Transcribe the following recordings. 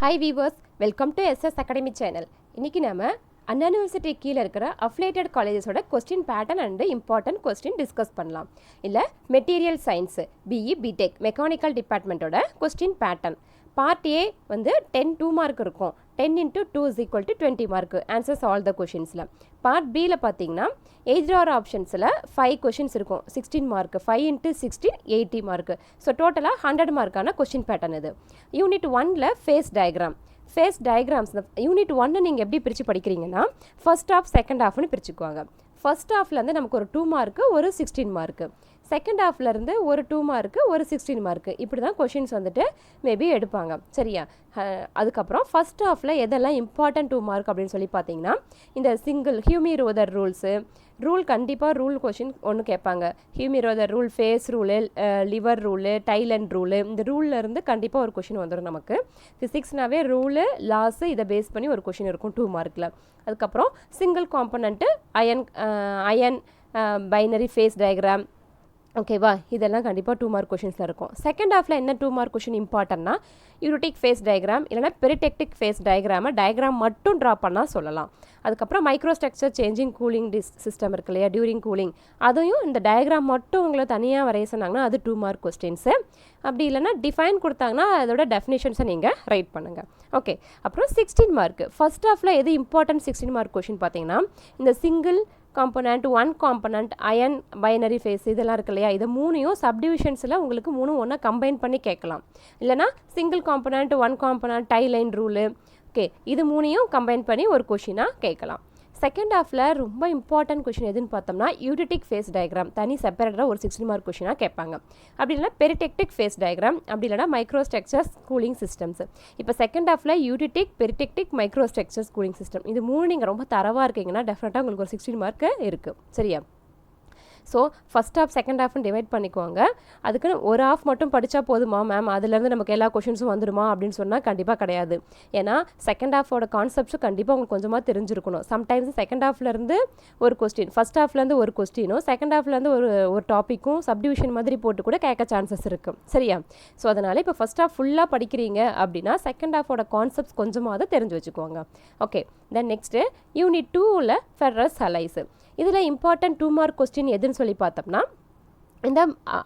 Hi viewers, welcome to SS Academy channel. இன்னைக்கு நாம அண்ணா university கீழ இருக்கிற அஃபிலியேட்டட் காலேஜஸோட question pattern and important question discuss பண்ணலாம். இல்ல material science BE BTech mechanical டிபார்ட்மென்ட்டோட क्वेश्चन பேட்டர்ன். பார்ட் A வந்து 10 2 மார்க் இருக்கும். 10 into 2 is equal to 20 mark. Answers all the questionsல. பார்ட் B ல பாத்தீங்கன்னா எய்த் ஆர் ஆப்ஷன்ஸ்ல 5 क्वेश्चंस இருக்கும். 16 மார்க். 5 into 16 80 mark. ஸோ டோட்டலா 100 மார்க்கான क्वेश्चन பேட்டர்ன் இது. யூனிட் 1ல phase diagram. Phase diagrams unit 1 நீங்கள் எப்படி பிரித்து படிக்கிறீங்கன்னா ஃபர்ஸ்ட் ஹாஃப் செகண்ட் ஹாஃப்னு பிரிச்சுக்குவாங்க. ஃபர்ஸ்ட் ஹாஃப்லேருந்து நமக்கு ஒரு 2 மார்க்கு ஒரு 16 மார்க்கு, செகண்ட் ஹாஃப்லேருந்து ஒரு 2 மார்க்கு ஒரு 16 மார்க்கு, இப்படி தான் கொஷின்ஸ் வந்துட்டு மேபி எடுப்பாங்க. சரியா? அதுக்கப்புறம் ஃபர்ஸ்ட் ஹாஃபில் எதெல்லாம் இம்பார்ட்டன்ட் 2 மார்க் அப்படின்னு சொல்லி பார்த்தீங்கன்னா இந்த சிங்கிள் ஹியூமி-ரோதர் ரூல்ஸு, ரூல் கண்டிப்பாக ரூல் கொஷின் ஒன்று கேட்பாங்க. Hume Rothery rule, phase rule, lever rule, tie line rule, இந்த ரூல்லேருந்து கண்டிப்பாக ஒரு கொஷின் வந்துடும் நமக்கு. ஃபிசிக்ஸ்னாவே ரூலு லாஸு இதை பேஸ் பண்ணி ஒரு கொஷின் இருக்கும் 2 மார்க்கில். அதுக்கப்புறம் single component iron binary phase diagram, ஓகேவா? இதெல்லாம் கண்டிப்பாக 2 மார்க் கொஷின்ஸில் இருக்கும். செகண்ட் ஹாஃபில் என்ன 2 மார்க் கொஷின் இம்பார்ட்டன்னா யூனிட்டிக் ஃபேஸ் டயக்ராம் இல்லைனா பெரிடெக்டிக் ஃபேஸ் டயக்ராமை டயக்ராம் மட்டும் ட்ரா பண்ணால் சொல்லலாம். அதுக்கப்புறம் மைக்ரோஸ்ட்ரக்சர் சேஞ்சிங் கூலிங் சிஸ்டம் இருக்கு இல்லையா, டியூரிங் கூலிங், அதையும் இந்த டயக்ராம் மட்டும் உங்களை தனியாக வரைய சொன்னாங்கன்னா அது 2 மார்க் கொஸ்டின்ஸு. அப்படி இல்லைனா டிஃபைன் கொடுத்தாங்கன்னா அதோட டெஃபினேஷன்ஸை நீங்கள் ரைட் பண்ணுங்கள். ஓகே, அப்புறம் 16 மார்க். ஃபர்ஸ்ட் ஹாஃபில் எது இம்பார்ட்டன்ட் 16 மார்க் கொஷின் பார்த்தீங்கன்னா இந்த சிங்கிள் காம்பனண்ட், ஒன் காம்பனண்ட், அயன் பைனரி ஃபேஸ் இதெல்லாம் இருக்கு இல்லையா, இதை மூணையும் சப்டிவிஷன்ஸில் உங்களுக்கு 3 ஒன்றா கம்பைன் பண்ணி கேட்கலாம். இல்லைனா single component, one component, tie line rule, okay, இது மூணையும் கம்பைன் பண்ணி ஒரு கொஷினாக கேட்கலாம். செகண்ட் ஹாஃபில் ரொம்ப இம்பார்ட்டன்ட் கொஷின் எதுன்னு பார்த்தோம்னா யூனிட்டிக் ஃபேஸ் டயக்ராம் தனி செப்பரேட்டாக ஒரு 16 மார்க் கொஷினாக கேட்பாங்க. அப்படி இல்லைனா பெரிடெக்டிக் ஃபேஸ் டயக்ராம், அப்படி இல்லைனா மைக்ரோஸ்ட்ரக்சர்ஸ் கூலிங் சிஸ்டம்ஸ். இப்போ செகண்ட் ஹாஃபில் யூனிட்டிக், பெரிடெக்டிக், மைக்ரோஸ்ட்ரக்சர்ஸ் கூலிங் சிஸ்டம், இது 3 நீங்கள் ரொம்ப தரவாக இருக்கீங்கன்னா டெஃபினட்டாக உங்களுக்கு ஒரு 16 மார்க்கு இருக்குது. சரியா? ஸோ ஃபஸ்ட் ஹாஃப் செகண்ட் ஹாஃப்னு டிவைட் பண்ணிக்குவாங்க. அதுக்குன்னு ஒரு ஹாஃப் மட்டும் படித்தா போதுமா மேம், அதுலேருந்து நமக்கு எல்லா கொஷின்ஸும் வந்துடுமா அப்படின்னு சொன்னால் கண்டிப்பாக கிடையாது. ஏன்னா செகண்ட் ஹாஃபோட கான்செப்ட்ஸும் கண்டிப்பாக உங்களுக்கு கொஞ்சமாக தெரிஞ்சிருக்கணும். சம்டைம்ஸ் செகண்ட் ஹாஃப்லேருந்து ஒரு கொஸ்டின், ஃபஸ்ட் ஹாஃப்லேருந்து ஒரு கொஸ்டினும், செகண்ட் ஹாஃப்லேருந்து ஒரு டாப்பிக்கும் சப்டிவிஷன் மாதிரி போட்டு கூட கேட்க சான்சஸ் இருக்குது. சரியா? ஸோ அதனால் இப்போ ஃபஸ்ட் ஹாஃப் ஃபுல்லாக படிக்கிறீங்க அப்படின்னா செகண்ட் ஹாஃபோட கான்செப்ட்ஸ் கொஞ்சமாவது தெரிஞ்சு வச்சுக்கோங்க. ஓகே, தென் நெக்ஸ்ட்டு யூனிட் 2ல் ஃபெர்ரஸ் அலைஸு. இதில் இம்பார்ட்டன்ட் 2 மார்க் கொஸ்டின் எதுன்னு சொல்லி பார்த்தோம்னா இந்த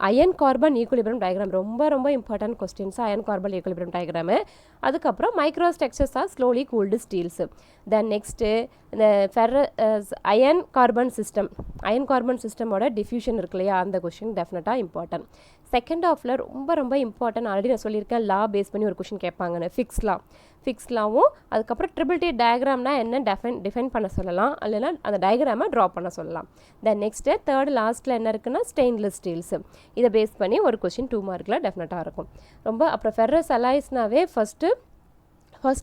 அயன் கார்பன் ஈக்குலிபிரியம் டயக்ராம் ரொம்ப ரொம்ப important questions. Iron carbon equilibrium diagram, அதுக்கப்புறம் microstructures are slowly cooled steels. Then next இந்த அயன் கார்பன் சிஸ்டமோட டிஃப்யூஷன் இருக்கு இல்லையா, அந்த கொஸ்டின் டெஃபினட்டாக இம்பார்ட்டன்ட். செகண்ட் ஹாஃபில் ரொம்ப ரொம்ப இம்பார்ட்டன்ட், ஆல்ரெடி நான் சொல்லியிருக்கேன் லா பேஸ் பண்ணி ஒரு கொஸ்டின் கேட்பாங்கன்னு, ஃபிக்ஸ்லாவும் அதுக்கப்புறம் ட்ரிபிள் டயக்ராம்னா என்ன டிஃபைன் பண்ண சொல்லலாம், இல்லைனா அந்த டயக்ராமை ட்ரா பண்ண சொல்லலாம். தென் நெக்ஸ்ட்டு தேர்ட் லாஸ்ட்டில் என்ன இருக்குன்னா ஸ்டெயின்லெஸ் ஸ்டீல்ஸு, இதை பேஸ் பண்ணி ஒரு கொஸ்டின் 2 மார்க்கில் டெஃபினட்டாக இருக்கும். ரொம்ப அப்புறம் ஃபெர்ரஸ் அலாய்ஸ்னாவே ஃபர்ஸ்ட்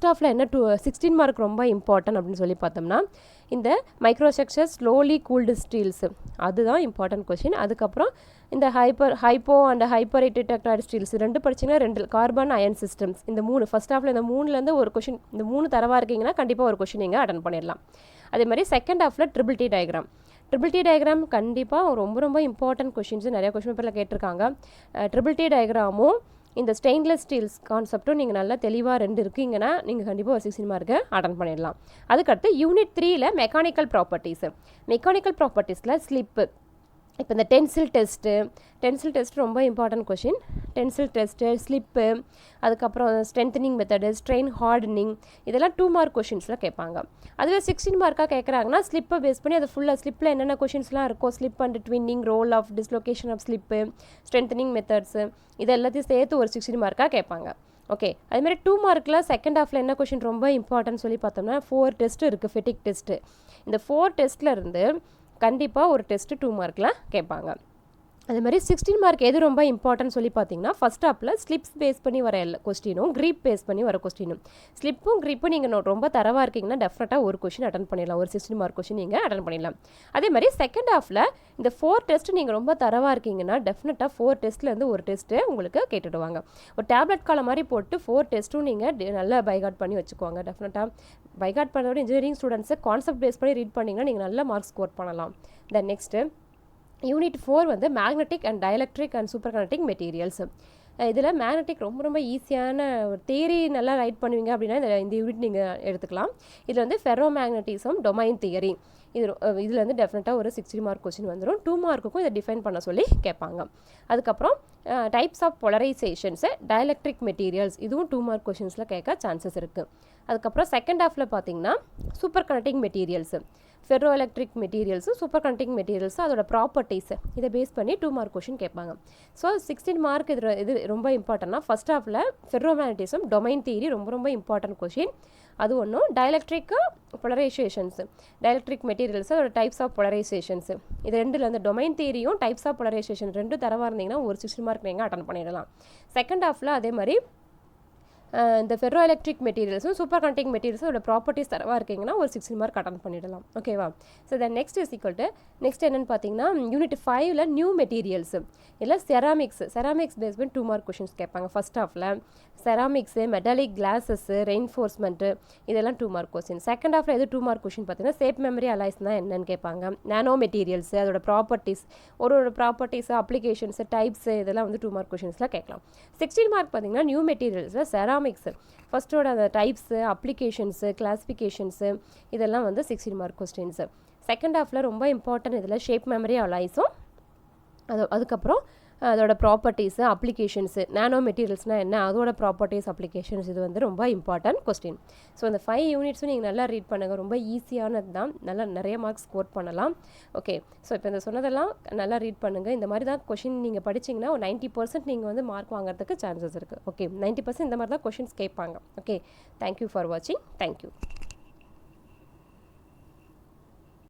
ஹாஃபில் என்ன 16 மார்க் ரொம்ப இம்பார்ட்டன்ட் அப்படின்னு சொல்லி பார்த்தோம்னா இந்த மைக்ரோஸ்ட்ரக்சர் ஸ்லோலி கூல்டு ஸ்டீல்ஸு, அதுதான் இம்பார்ட்டன்ட் கொஸ்டின். அதுக்கப்புறம் இந்த ஹைப்போ அண்ட் ஹைப்பர் டிடெக்டாய்டு ஸ்டீல்ஸ் 2 படிச்சிங்கன்னா 2 கார்பன் அயன் சிஸ்டம்ஸ், இந்த 3 ஃபர்ஸ்ட் ஹாஃபில் இந்த 3லேருந்து ஒரு கொஷின், இந்த 3 தரவாக இருக்கீங்கன்னா கண்டிப்பாக ஒரு கொஷின் நீங்கள் அட்டன் பண்ணிடலாம். அதே மாதிரி செகண்ட் ஹாஃபில் ட்ரிபிள் டி டயக்ராம் கண்டிப்பாக ரொம்ப ரொம்ப இம்பார்ட்டன்ட் கொஷின்ஸ், நிறைய கொஷின் பேப்பரில் கேட்டிருக்காங்க. ட்ரிபிள் டி டயக்ராமும் இந்த ஸ்டெயின்லெஸ் ஸ்டீல்ஸ் கான்செப்டும் நீங்கள் நல்லா தெளிவாக 2 இருக்கீங்கன்னா நீங்கள் கண்டிப்பாக ஒரு 16 மார்க்கு அட்டன் பண்ணிடலாம். அதுக்கடுத்து யூனிட் 3ல் மெக்கானிக்கல் ப்ராப்பர்ட்டிஸில் ஸ்லிப்பு, இப்போ இந்த டென்சில் டெஸ்ட் ரொம்ப important question. Tensile test, slip, அதுக்கப்புறம் ஸ்ட்ரென்தனிங் மெத்தடு, ஸ்ட்ரெயின் ஹார்டனிங், இதெல்லாம் 2 மார்க் கொஷின்ஸில் கேட்பாங்க. அதுவே 16 மார்க்காக கேட்குறாங்கன்னா ஸ்லிப்பை பேஸ் பண்ணி அது ஃபுல்லாக ஸ்லிப்பில் என்னென்ன கொஷின்ஸ்லாம் இருக்கோ, slip and twinning, role of dislocation of slip, strengthening methods, இது எல்லாத்தையும் சேர்த்து ஒரு 16 மார்க்காக கேட்பாங்க. ஓகே, அதுமாதிரி 2 மார்க்கில் செகண்ட் ஹாஃபில் என்ன கொஷின் ரொம்ப இம்பார்ட்டன்ட் சொல்லி பார்த்தோம்னா 4 டெஸ்ட் இருக்குது, ஃபெட்டிக் டெஸ்ட்டு. இந்த 4 டெஸ்ட்டில் இருந்து கண்டிப்பாக ஒரு டெஸ்ட்டு 2 மார்க்கில் கேட்பாங்க. அதே மாதிரி 16 மார்க் எது ரொம்ப இம்பார்ட்டன்ட் சொல்லி பார்த்தீங்கன்னா ஃபர்ஸ்ட் ஹாஃபில் ஸ்லிப்ஸ் பேஸ் பண்ணி வர கொஸ்டினும், க்ரீப் பேஸ் பண்ணி வர கொஸ்டினும். ஸ்லிப்பும் க்ரீப்பும் நீங்கள் ரொம்ப தரவாக இருக்கீங்கன்னா டெஃபினட்டாக ஒரு கொஸ்டின் அட்டன் பண்ணிடலாம், ஒரு 16 மார்க் கொஸ்டின் நீங்கள் அட்டன் பண்ணிடலாம். அதே மாதிரி செகண்ட் ஹாஃபில் இந்த 4 டெஸ்ட் நீங்கள் ரொம்ப தரவாக இருக்கீங்கன்னா டெஃபினட்டாக 4 டெஸ்ட்லேருந்து ஒரு டெஸ்ட்டு உங்களுக்கு கேட்டுடுவாங்க. ஒரு டேப்லெட் காலம் மாதிரி போட்டு 4 டெஸ்ட்டும் நீங்கள் நல்லா பைகாட் பண்ணி வச்சுக்குவாங்க. டெஃபினட்டாக பைகாட் பண்ணுறதோட இன்ஜினியரிங் ஸ்டூடெண்ட்ஸை கான்செப்ட் பேஸ் பண்ணி ரீட் பண்ணிங்கன்னா நீங்கள் நல்ல மார்க் ஸ்கோர் பண்ணலாம். தென் நெக்ஸ்ட்டு யூனிட் 4 வந்து magnetic and dielectric and super conducting materials. இதில் மேக்னெட்டிக் ரொம்ப ரொம்ப ஈஸியான ஒரு தியரி நல்லா ரைட் பண்ணுவீங்க அப்படின்னா இந்த யூனிட் நீங்கள் எடுத்துக்கலாம். இதில் வந்து ஃபெரோ மேக்னட்டிசம் டொமைன் தியரி இதில் வந்து டெஃபினட்டாக ஒரு 60 மார்க் கொஸ்டின் வந்துடும். 2 மார்க்குக்கும் இதை டிஃபைன் பண்ண சொல்லி கேட்பாங்க. அதுக்கப்புறம் டைப்ஸ் ஆஃப் பொலரைசேஷன்ஸு டயலெக்ட்ரிக் மெட்டீரியல்ஸ் இதுவும் 2 மார்க் கொஸ்டின்ஸில் கேட்க சான்சஸ் இருக்குது. அதுக்கப்புறம் செகண்ட் ஹாஃபில் பார்த்தீங்கன்னா super conducting materials ferro electric materials super conducting materials அதோட ப்ராப்பர்ட்டிஸு இதை பேஸ் பண்ணி 2 மார்க் கொஸ்டின் கேட்பாங்க. ஸோ 16 மார்க் இது ரொம்ப இம்பார்ட்டன்ட்னா ஃபஸ்ட் ஹாஃபில் ஃபெர்ரோ மேக்னட்டிசம் டொமைன் தியரி ரொம்ப ரொம்ப இம்பார்ட்டன்ட் கொஸ்டின். அது ஒன்றும் டயலெக்ட்ரிக்கு பொலரைசேஷன்ஸு டயலெக்ட்ரிக் மெட்டீரியல்ஸு அதோட டைப்ஸ் ஆஃப் பொலரைசேஷன்ஸு இது ரெண்டில் அந்த டொமைன் தியரியும் டைப்ஸ் ஆஃப் பொலரைசேஷன் ரெண்டும் தரவாக இருந்தீங்கன்னா ஒரு 60 மார்க் நீங்கள் அட்டன் பண்ணிடலாம். செகண்ட் ஹாஃபில் அதே மாதிரி இந்த ஃபெர்ரோ எலக்ட்ரிக் மெட்டீரியல்ஸும் சூப்பர் கண்டக்டிங் மெட்டீரியல்ஸோட ப்ராப்பர்ட்டிஸ் தரவாக இருக்கீங்கன்னா ஒரு 60 மார்க் அட்டன் பண்ணிடலாம். ஓகேவா? So then next is equal to next என்னென்னு பார்த்தீங்கன்னா யூனிட் 5ல் நியூ மெட்டீரியல்ஸு இல்லை செராமிக்ஸ் பேஸ் பண்ணி 2 மார்க் கொஷின்ஸ் கேட்பாங்க. ஃபஸ்ட் ஹாஃபில் செராமிக்ஸு மெட்டாலிக் கிளாஸஸ்ஸு ரெயின்ஃபோர்ஸ்மெண்ட்டு இதெல்லாம் 2 மார்க் கொஸ்டின். செகண்ட் ஹாஃபில் எது 2 மார்க் கொஸ்டின் பார்த்தீங்கன்னா சேப் மெமரி அலைஸ்னால் என்னென்னு கேட்பாங்க. நானோ மெட்டீரியல்ஸு அதோட ப்ராப்பர்ட்டிஸ் ஒரு ப்ராப்பர்ட்டிஸு அப்ளிகேஷன்ஸு டைப்ஸு இதெல்லாம் வந்து 2 மார்க் கொஸ்டின்ஸில் கேட்கலாம். 16 மார்க் பார்த்தீங்கன்னா நியூ மெட்டீரியல்ஸில் செராமிக்ஸு ஃபஸ்ட்டோட அந்த டைப்ஸு அப்ளிகேஷன்ஸு கிளாஸிஃபிகேஷன்ஸு இதெல்லாம் வந்து 16 மார்க் கொஸ்டின்ஸு. செகண்ட் ஹாஃபில் ரொம்ப இம்பார்ட்டன்ட் இதில் ஷேப் மெமரி அலைஸும் அதுக்கப்புறம் அதோட ப்ராப்பர்ட்டிஸு அப்ளிகேஷன்ஸு நானோ மெட்டீரியல்ஸ்னால் என்ன அதோட ப்ராப்பர்ட்டிஸ் அப்ளிகேஷன்ஸ் இது வந்து ரொம்ப இம்பார்ட்டன்ட் கொஸ்டின். ஸோ இந்த 5 யூனிட்ஸும் நீங்கள் நல்லா ரீட் பண்ணுங்கள். ரொம்ப ஈஸியானது தான், நல்லா நிறைய மார்க்ஸ் ஸ்கோர் பண்ணலாம். ஓகே, ஸோ இப்போ இந்த சொன்னதெல்லாம் நல்லா ரீட் பண்ணுங்கள். இந்த மாதிரி தான் கொஷின் நீங்கள் படிச்சிங்கன்னா ஒரு 90% நீங்கள் வந்து மார்க் வாங்குறதுக்கு சான்சஸ் இருக்குது. ஓகே, 90% இந்த மாதிரி தான் கொஷின்ஸ் கேட்பாங்க. ஓகே, தேங்க்யூ ஃபார் வாட்சிங். தேங்க்யூ.